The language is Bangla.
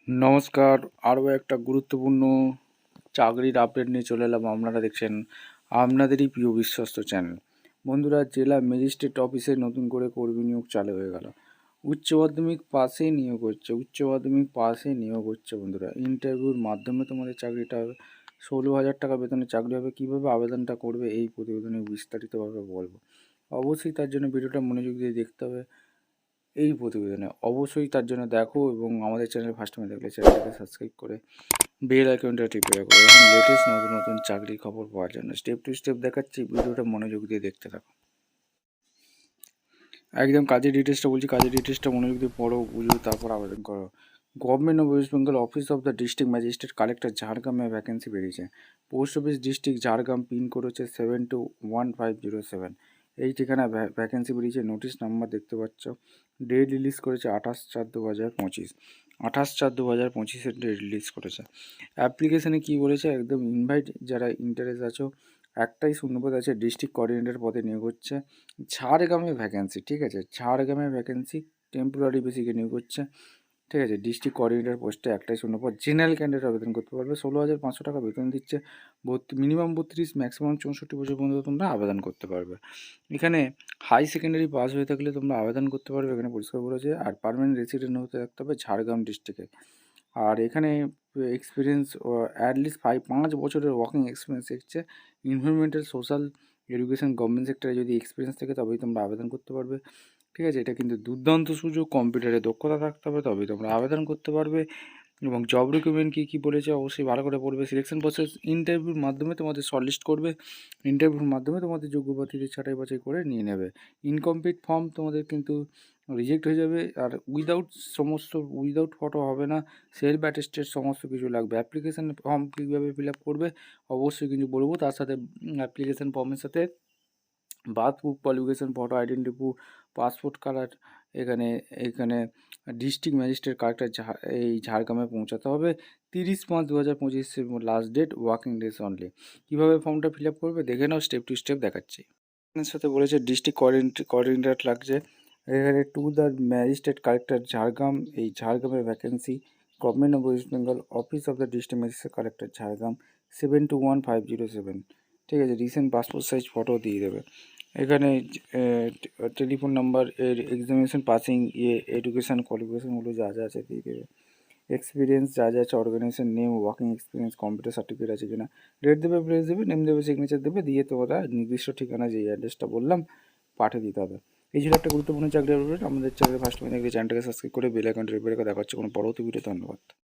নমস্কার, আরও একটা গুরুত্বপূর্ণ চাকরির আপডেট নিয়ে চলে এলাম। আপনারা দেখছেন আপনাদেরই প্রিয় বিশ্বস্ত চ্যানেল। বন্ধুরা, জেলা ম্যাজিস্ট্রেট অফিসে নতুন করে কর্মী নিয়োগ চালু হয়ে গেল। উচ্চ মাধ্যমিক পাশে নিয়োগ হচ্ছে বন্ধুরা। ইন্টারভিউর মাধ্যমে তোমাদের চাকরিটা হবে। 16,000 টাকা বেতনের চাকরি হবে। কীভাবে আবেদনটা করবে এই প্রতিবেদনে বিস্তারিতভাবে বলবো। অবশ্যই তার জন্য ভিডিওটা মনোযোগ দিয়ে দেখতে হবে। এই প্রতিবেদনে অবশ্যই তার জন্য দেখো, এবং আমাদের চ্যানেল ফার্স্ট টাইম দেখলে চ্যানেলটাকে সাবস্ক্রাইব করে বেল আইকনটা টিপে রাখো। এখন লেটেস্ট নতুন নতুন চাকরির খবর পাওয়ার জন্য স্টেপ টু স্টেপ দেখাচ্ছি, ভিডিওটা মনোযোগ দিয়ে দেখতে থাকো। একদম কাজের ডিটেলসটা বলছি, কাজের ডিটেলসটা মনোযোগ দিয়ে পড়ো, বুঝো, তারপর আবেদন করো। Government of West Bengal office of the district magistrate collector ঝাড়গ্রামে ভ্যাকেন্সি বেরিয়েছে। Post office district Jhargram, pin code হচ্ছে 721507। এই ঠিকানায় ভ্যাকেন্সি বেরিয়েছে। নোটিশ নাম্বার দেখতে পাচ্ছ। ডেট রিলিজ করেছে 28/4/2025। 28/4/2025 ডেট রিলিজ করেছে। অ্যাপ্লিকেশানে কী বলেছে, একদম ইনভাইট যারা ইন্টারেস্ট আছো, একটাই শূন্যপদ আছে, ডিস্ট্রিক্ট কোঅর্ডিনেটর পদে নিয়োগ হচ্ছে। ঝাড়গ্রামে ভ্যাকেন্সি, ঠিক আছে, ঝাড়গ্রামে ভ্যাকেন্সি, টেম্পোরারি বেসিকে নিয়োগ হচ্ছে, ঠিক আছে। ডিস্ট্রিক্ট কোঅর্ডিনেটর পোস্টে একটাই শূন্যপদ। জেনারেল ক্যান্ডিডেট আবেদন করতে পারবে। 16,500 টাকা বেতন দিচ্ছে। মিনিমাম 32, ম্যাক্সিমাম 64 বছর পর্যন্ত তোমরা আবেদন করতে পারবে। এখানে হাই সেকেন্ডারি পাস হয়ে থাকলে তোমরা আবেদন করতে পারবে, এখানে পরিষ্কার বলেছে। আর পার্মানেন্ট রেসিডেন্ট হতে থাকতে হবে ঝাড়গ্রাম ডিস্ট্রিক্টে। আর এখানে এক্সপিরিয়েন্স অ্যাটলিস্ট 5 বছরের ওয়ার্কিং এক্সপিরিয়েন্স এসছে। এনভায়রনমেন্টাল, সোশ্যাল, এডুকেশন, গভর্নমেন্ট সেক্টরে যদি এক্সপিরিয়েন্স থাকে তবেই তোমরা আবেদন করতে পারবে, ঠিক আছে। এটা কিন্তু দুর্দান্ত সুযোগ। কম্পিউটারে দক্ষতা থাকতে হবে, তবেই তোমরা আবেদন করতে পারবে। এবং জব রিক্রুটমেন্ট কী বলেছে অবশ্যই ভালো করে পড়বে। সিলেকশন প্রসেস, ইন্টারভিউর মাধ্যমে তোমাদের শর্টলিস্ট করবে। ইন্টারভিউর মাধ্যমে তোমাদের যোগ্য প্রার্থীদের ছাঁটাই বাছাই করে নিয়ে নেবে। ইনকমপ্লিট ফর্ম তোমাদের কিন্তু রিজেক্ট হয়ে যাবে। আর উইদাউট ফটো হবে না। সেলফ অ্যাটেস্টেড সমস্ত কিছু লাগবে। অ্যাপ্লিকেশান ফর্ম কীভাবে ফিল আপ করবে অবশ্যই কিন্তু বলবো। তার সাথে অ্যাপ্লিকেশান ফর্মের সাথে birth proof, qualification, photo, identity proof, passport colour, এখানে এখানে ডিস্ট্রিক্ট ম্যাজিস্ট্রেট কালেক্টর এই ঝাড়গ্রামে পৌঁছাতে হবে। 30/5/2025 last date, working days only. কীভাবে ফর্মটা ফিল আপ করবে দেখে নাও, স্টেপ টু স্টেপ দেখাচ্ছি। এর সাথে বলেছে ডিস্ট্রিক্ট কোঅর্ডিনেটর লাগছে। এখানে to the magistrate collector Jhargram, এই ঝাড়গ্রামের vacancy. Government of West Bengal office of the district magistrate collector Jhargram, 721507, ঠিক আছে। রিসেন্ট পাসপোর্ট সাইজ ফটো দিয়ে দেবে। এখানে টেলিফোন নাম্বার, এর এক্সামিনেশন পাসিং, এডুকেশান কোয়ালিফিকেশানগুলো যা যা আছে দিয়ে দেবে। এক্সপিরিয়েন্স যা যা আছে, organization name, working experience, computer certificate আছে কিনা, ডেট দেবে, প্লেস দেবে, নেম দেবে, সিগনেচার দেবে, দিয়ে তোমরা নির্দিষ্ট ঠিকানা যে অ্যাড্রেসটা বললাম পাঠিয়ে দিতে হবে। এই ছিল একটা গুরুত্বপূর্ণ চাকরি আপডেট। আমাদের চ্যানেলে ফার্স্ট টাইম দেখলে চ্যানেলটাকে সাবস্ক্রাইব করে বেল আইকনটা টিপে রেখে দেখা হচ্ছে কোনো পরবর্তী ভিডিও। ধন্যবাদ।